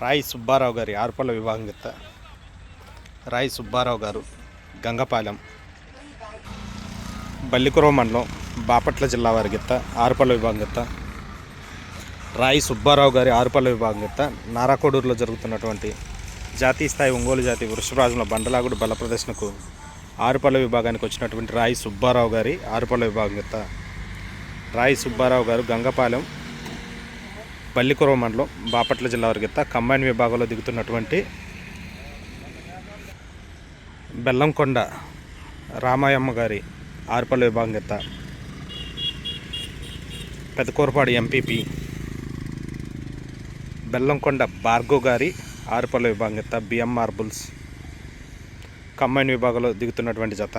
రాయి సుబ్బారావు గారి ఆరుపల్ల విభాగం గిత్త. రాయి సుబ్బారావు గారు గంగపాలెం బల్లికురవ మండలం బాపట్ల జిల్లా వారి గిత్త ఆరుపల్ల విభాగం గిత్త. రాయి సుబ్బారావు గారి ఆరుపల్ల విభాగం గిత్త నారాకోడూరులో జరుగుతున్నటువంటి జాతీయ స్థాయి ఒంగోలు జాతి వృషభరాజుల బండలాగుడు బల ప్రదర్శనకు ఆరుపల్ల విభాగానికి వచ్చినటువంటి రాయి సుబ్బారావు గారి ఆరుపల్ల విభాగం గిత్త. రాయి సుబ్బారావు గారు గంగపాలెం బల్లికురవ మండలం బాపట్ల జిల్లా వారి గిత్త కంబైన్ విభాగంలో దిగుతున్నటువంటి బెల్లంకొండ రామాయమ్మ గారి ఆరుపల్ల విభాగం గిత్త. పెదకూరపాడు ఎంపీపీ బెల్లంకొండ భార్గవ్ గారి ఆరుపల్ల విభాగం గిత్త బిఎంఆర్ బుల్స్ కంబైన్ విభాగంలో దిగుతున్నటువంటి జత.